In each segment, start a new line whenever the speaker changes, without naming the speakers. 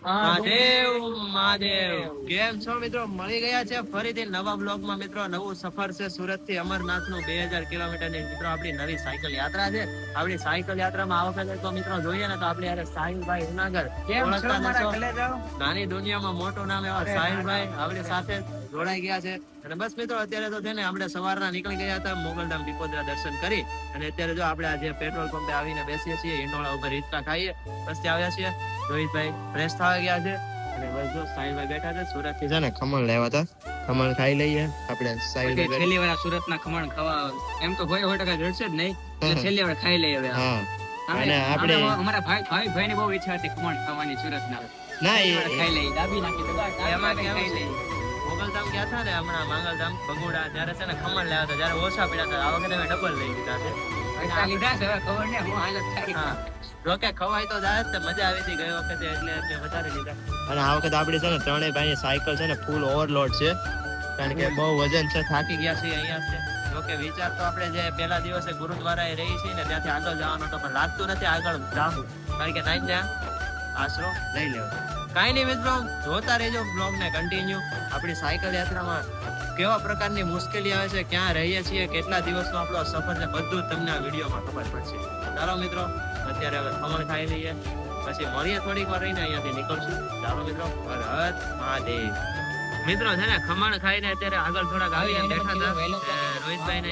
મહાદેવ મહાદેવ કેમ છો મિત્રો? મળી ગયા છે ફરીથી નવા બ્લોગમાં. મિત્રો નવું સફર છે સુરત થી અમરનાથ નું 2000 કિલોમીટર ની મિત્રો આપણી નવી સાયકલ યાત્રા છે. આપણી સાયકલ યાત્રામાં આ વખતે તો મિત્રો જોઈએ ને તો આપણી યારે સાહિલભાઈ ઉનાગર, નાની દુનિયામાં મોટું નામ એવા સાહિલભાઈ આપણી સાથે જોડાઈ ગયા છે. અને બસ મિત્રો અત્યારે તો છે ને આપણે સવારના નીકળી ગયા હતા મોગલધામ દીપોદરા દર્શન કરી, અને અત્યારે જો આપણે આજે પેટ્રોલ પંપે આવીને બેસીએ છીએ, હિંડોળા ઉપર હિંચકા ખાઈએ, બસ ત્યાં આવ્યા છીએ. રોહિતભાઈ ફ્રેશ થવા ગયા છે અને બસ જો સાહિલભાઈ બેઠા છે. સુરત થી છે ને ખમણ લેવા હતા, ખમણ ખાઈ લઈએ આપણે. સાહિલભાઈ છેલ્લી વાર સુરત ના ખમણ ખાવા એમ તો હોય ટકા જડશે જ નહીં, એટલે છેલ્લી વાર ખાઈ લઈએ હવે. અને આપણે અમારા ભાઈ ની બહુ ઈચ્છા હતી ખમણ ખાવાની સુરત ના. ના એ ખાઈ લઈએ, દાબી નાખી તો એમાં ખાઈ લઈએ. મોગલધામ ગયા હતા ને હમણાં, માંગલધામ ભગોડા, ત્યારે છે ને ખમણ લેવા હતા, જયારે ઓછા પડ્યા હતા. આ વખતે ડબલ લઈ લીધા છે. લીધા છે ખબર ને હું હાલત થાય. જોકે ખવાય તો જાય જ, મજા આવી હતી ગઈ વખતે એટલે વધારે લીધા. અને આ વખતે આપણી છે ને ત્રણેય ભાઈની સાયકલ છે ને ફૂલ ઓવરલોડ છે, કારણ કે બહુ વજન છે, થાકી ગયા છે અહીંયા છે. જોકે વિચાર તો આપણે જે પહેલા દિવસે ગુરુદ્વારાએ રહી છીએ ને ત્યાંથી આગળ જવાનો તો, પણ લાગતું નથી આગળ જાવું, કારણ કે ત્યાં ત્યાં આશરો લઈ લેવો. કાંઈ નહીં મિત્રો, જોતા રહેજો બ્લોગ ને કન્ટિન્યુ. આપણી સાયકલ યાત્રામાં કેવા પ્રકારની મુશ્કેલી આવે છે, ક્યાં રહીએ છીએ, કેટલા દિવસનો આપણો સફર છે, બધું તમને આ વિડીયોમાં ખબર પડશે. ચાલો મિત્રો, અત્યારે હવે ખમણ ખાઈ લઈએ, પછી મળીએ થોડીક વાર રહીને અહીંયાથી નીકળશું. ચાલો મિત્રો, હર હર મહાદેવ. મિત્રો છે ને ખમણ ખાઈને અત્યારે આગળ થોડાક આવીને બેઠા હતા. રોહિતભાઈ ને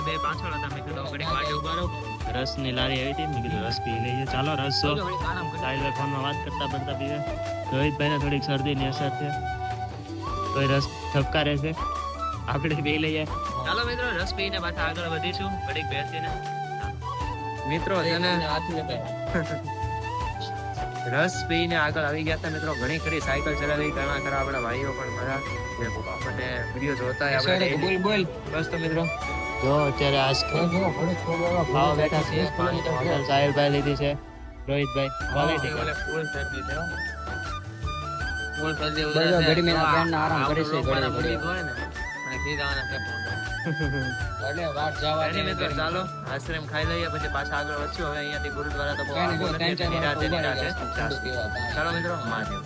બે પાછળ હતા. મેં કીધું ઘડીક વાટે ઉભા રહો, રસ ની લારી આવી હતી, મેં કીધું રસ પી લઈએ. ચાલો રસ જો સાહિલભાઈ ફોનમાં વાત કરતા પડતા પીવે. રોહિતભાઈ ને થોડીક શરદી ની અસર છે, તો રસ ઠપકારે છે, આપણે પી લઈએ. ચાલો મિત્રો, રસ પીને પાછા આગળ વધીશું ઘડીક બેસીને. મિત્રો રસ પીને આગળ આવી ગયા હતા. મિત્રો ઘણી ખરી સાયકલ ચલાવી, ઘણા ખરા આપણા ભાઈઓ પણ મારા આપણને વિડીયો જોતા આપણે બોલ. બસ તો મિત્રો જો અત્યારે આજ ખાવા બેઠા છીએ. સાહિલભાઈ લીધી છે, રોહિતભાઈ ક્વોલિટી ફૂલ શરદી છે, ફૂલ શરદી ઘડી મેં આરામ કરે છે ઘડી હોય ને અને કીધાના કે એટલે વાત જવા મિત્રો. ચાલો આશ્રમ ખાઈ લઈએ, પછી પાછા આગળ વધશું. હવે અહીંયાથી ગુરુદ્વારા તો ચાલો મિત્રો મહાદેવ.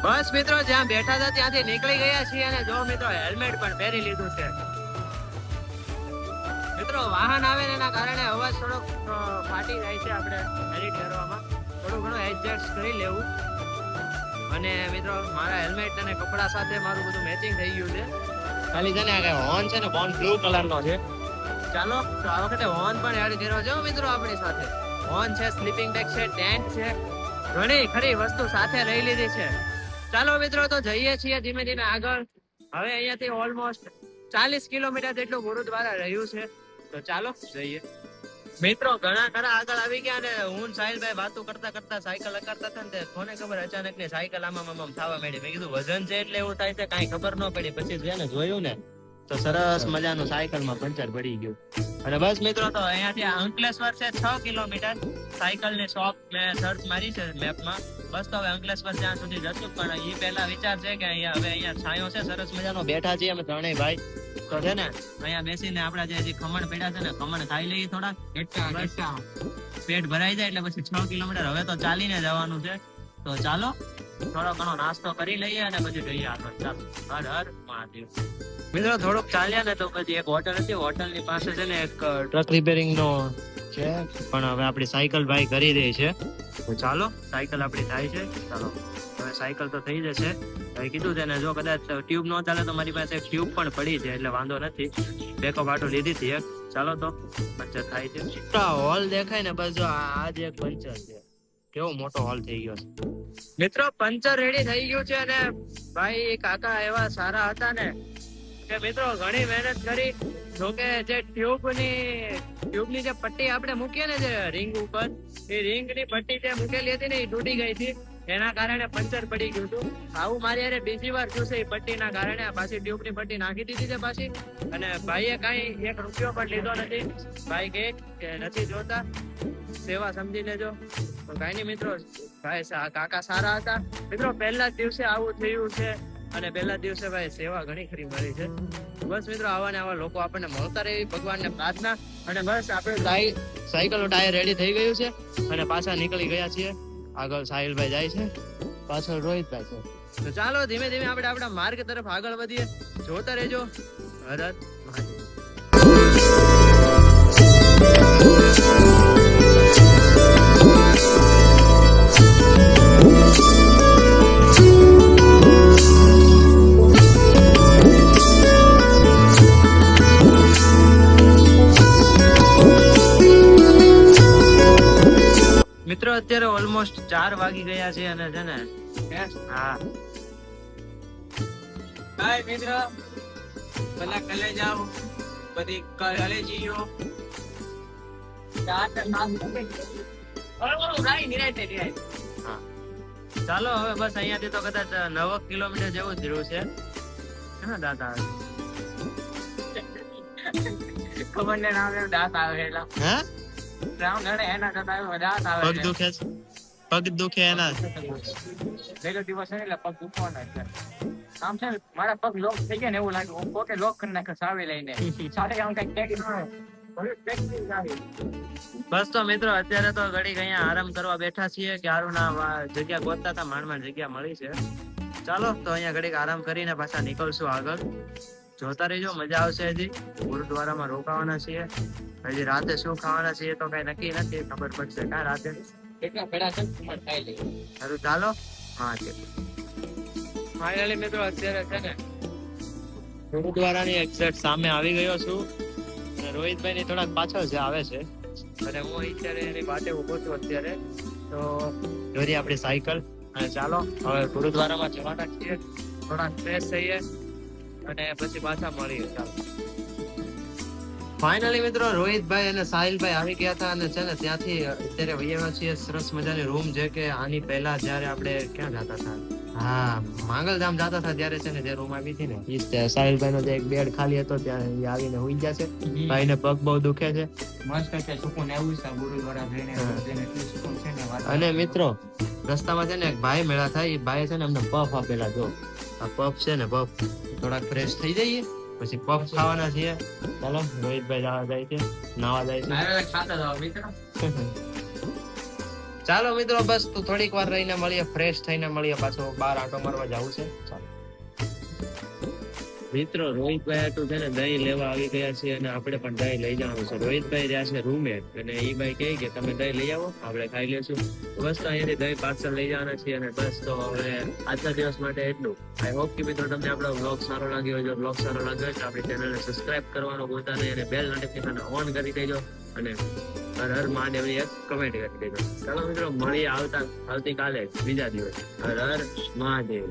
બસ મિત્રો, જ્યાં બેઠા હતા ત્યાંથી નીકળી ગયા છીએ, અને જો મિત્રો હેલ્મેટ પણ પહેરી લીધું છે. મિત્રો વાહન આવે એના કારણે અવાજ થોડો ફાટી જાય છે, આપણે એડિટ કરવામાં થોડું ઘણું એડજસ્ટ કરી લેવું. અને મિત્રો મારા હેલ્મેટ અને કપડા સાથે મારું બધું મેચિંગ થઈ ગયું છે. ખાલી છે ને હોર્ન છે ને હોર્ન બ્લુ કલર નો છે. ચાલો તો આ વખતે હોર્ન પણ એડ કર્યો છે મિત્રો આપણી સાથે. હોર્ન છે, સ્લીપિંગ બેગ છે, ટેન્ટ છે, ઘણી ખરી વસ્તુ સાથે લઈ લીધી છે. ચાલો મિત્રો તો જઈએ છીએ ધીમે ધીમે આગળ. હવે અહીંયાથી ઓલમોસ્ટ 40 કિલોમીટર જેટલું ગુરુદ્વારા રહ્યું છે, તો ચાલો જઈએ. મિત્રો ઘણા ખરા આગળ આવી ગયા, અને હું સાહિલભાઈ વાતો કરતા કરતા સાયકલ અકારતા હતા ને કોને ખબર અચાનક ને સાયકલ આમ થવા માંડી. મેં કીધું વજન છે એટલે એવું થાય છે, કાંઈ ખબર ન પડી. પછી જેને જોયું ને તો સરસ મજાનું સાયકલમાં પંચર પડી ગયું. અને બસ મિત્રો તો અહીંયાથી અંકલેશ્વર છે 6 કિલોમીટર. સાયકલ ની શોપ મેં સર્ચ મારી છે મેપમાં. બસ તો હવે અંકલેશ્વર ત્યાં સુધી જશું, પણ એ પહેલા વિચાર છે કે અહીંયા છાંયો છે સરસ મજાનો, બેઠા છીએ અમે ત્રણેય ભાઈ. તો છે ને અહીંયા બેસીને આપડા જે ખમણ પડ્યા છે ને ખમણ ખાઈ લઈએ થોડા, પેટ ભરાઈ જાય એટલે પછી 6 કિલોમીટર હવે તો ચાલીને જવાનું છે. તો ચાલો થોડો ઘણો નાસ્તો કરી લઈએ અને પછી જઈએ આગળ. ચાલો હર હર મહાદેવ. મિત્રો થોડુંક ચાલ્યા ને તો પછી એક હોટલ હતી, હોટલ ની પાસે છે ને એક ટ્રક રિપેરિંગ નો છે, પણ હવે આપડી સાયકલ ભાઈ કરી દે છે. તો ચાલો સાયકલ આપડી થાય છે. ચાલો હવે સાયકલ તો થઈ જશે. ભાઈ કીધું છે ને જો કદાચ ટ્યુબ નો ચાલે તો મારી પાસે એક ટ્યુબ પણ પડી છે, એટલે વાંધો નથી. બેકઅપ આટો લીધી હતી એક. ચાલો તો પંચર થાય છે. હોલ દેખાય ને બસ જો આ જ એક પંચર છે. કેવો મોટો હોલ થઈ ગયો છે મિત્રો. પંચર રેડી થઈ ગયું છે, અને ભાઈ કાકા એવા સારા હતા ને કે મિત્રો ઘણી મહેનત કરી. જોકે જે ટ્યુબની જે પટ્ટી આપણે મૂકીએ ને જે રિંગ ઉપર, એ રિંગ ની પટ્ટી જે મૂકેલી હતી ને એ તૂટી ગઈ હતી, એના કારણે પંચર પડી ગયું હતું. આવું મારી યારે બીજી વાર થયું છે. એ પટ્ટીના કારણે પાછી ટ્યુબની પટ્ટી નાખી દીધી છે પાછી, અને ભાઈએ કઈ 1 રૂપિયો પણ લીધો નથી. ભાઈ કે નથી જોતા, સેવા સમજી લેજો. તો કઈ નહીં મિત્રો, ભાઈ કાકા સારા હતા. મિત્રો પહેલા જ દિવસે આવું થયું છે, અને પહેલા દિવસે ભાઈ સેવા ઘણી ખરી મળી છે. બસ મિત્રો આવા ને આવા લોકો આપણને મળતા રહે ભગવાનને પ્રાર્થના. અને બસ આપણે સાયકલ નું ટાયર રેડી થઈ ગયું છે, અને પાછા નીકળી ગયા છીએ આગળ. સાહિલભાઈ જાય છે. પાછળ રોહિતભાઈ છે. તો ચાલો ધીમે ધીમે આપણે આપણા માર્ગ તરફ આગળ વધીએ. જોતા રહેજો. હર હર મહાદેવ. મિત્રો અત્યારે ઓલમોસ્ટ 4 વાગી ગયા છે અને છે ને હા
હાય મિત્ર, પેલા કલે જાવ, બધી કલે જીઓ.
ચાલો હવે બસ અહીંયાથી તો કદાચ 9 કિલોમીટર જેવું જ રહ્યું છે. હા દાદા
ખબર ને નામ દાંત આવે એટલે
હે
રામ નડે એના કરતા દાંત આવે.
પગ દુખે છે, પગ દુખે એના
પહેલો દિવસ છે એટલે પગ દુખવાનો એટલે આમ છે ને મારા પગ લોક થઈ ગયા ને એવું લાગે. હું પોતે લોક કરી નાખ્યો સાવી લઈને સાથે આમ કઈ ટેક
બસ તો મિત્રો અત્યારે તો ઘડીક અહીંયા આરામ કરવા બેઠા છીએ કે હારું ના જગ્યા ગોતતા હતા, માંડ જગ્યા મળી છે. ચાલો તો અહીંયા ઘડીક આરામ કરીને પાછા નીકળશું આગળ. જોતા રહેજો, મજા આવશે. હજી ગુરુદ્વારામાં રોકાવાના છીએ. હજી રાતે શું ખાવાના છીએ તો કઈ નક્કી નથી, ખબર પડશે કા રાતે.
એટલા ભેડા છે તમારે ખાઈ લઈએ.
સારું ચાલો. હા છે ફાઇનલી મિત્રો અત્યારે છે ને ગુરુદ્વારાની એક્ઝેક્ટ સામે આવી ગયો છું અને રોહિતભાઈ ની થોડાક પાછળ જે આવે છે અને હું અત્યારે એની વાટે ઉભો છું અત્યારે. તો જોઈ આપણી સાયકલ અને ચાલો હવે ગુરુદ્વારામાં જવાના છીએ, થોડાક ફ્રેશ થઈએ અને પછી પાછા મળીએ. ચાલો ફાઇનલી મિત્રો રોહિતભાઈ અને સાહિલભાઈ આવી ગયા હતા અને છે ને ત્યાંથી અત્યારે વૈયા છીએ સરસ મજાની રૂમ, જે કે આની પહેલા જયારે આપણે ક્યાં જતા હતા, હા માંગલધામ જતા હતા ત્યારે છે ને જે રૂમ આવી હતી ને ઈ સાહિલભાઈ નો જે એક બેડ ખાલી હતો ત્યાં એ આવીને હુઈ ગયા છે. ભાઈ ને પગ બહુ દુખે છે.
મસ્ત છે સુકૂન એવું છે ગુરુદ્વારા જઈને એટલું સુકૂન છે ને વાત.
અને મિત્રો રસ્તામાં છે ને એક ભાઈ મેળા થાય, એ ભાઈ છે ને અમને પફ આપેલા. જો આ પફ છે ને પફ થોડાક ફ્રેશ થઈ જઈએ પછી પફ ખાવાના છીએ. ચાલો રોહિતભાઈ જવા જાય છે, નાવા જાય છે.
ખાતા જાવ મિત્ર.
ચાલો મિત્રો બસ તો થોડીક વાર રહીને મળીએ, ફ્રેશ થઈને મળીએ, પાછો બહાર આંટો મારવા જવું છે. ચાલો મિત્રો રોહિતભાઈ આટલું છે ને દહીં લેવા આવી ગયા છે અને આપણે પણ દહીં લઈ જવાનું છે. રોહિતભાઈ રહ્યા છે રૂમે અને એ ભાઈ કહે કે તમે દહીં લઈ આવો, આપણે ખાઈ લેશું. બસ તો અહીંયાથી દહીં પાર્સલ લઈ જવાના છીએ અને બસ તો હવે આજના દિવસ માટે એટલું. આઈ હોપ કે મિત્રો તમને આપણો વ્લોગ સારો લાગ્યો હોય. જો વ્લોગ સારો લાગ્યો હોય તો આપણી ચેનલને સબસ્ક્રાઇબ કરવાનું ભૂલતા નહીં અને બેલ નોટિફિકેશન ઓન કરી દેજો અને હર હર મહાદેવની એક કમેન્ટ કરી દેજો. ચાલો મિત્રો મળીએ આવતીકાલે બીજા દિવસ. હર હર મહાદેવ.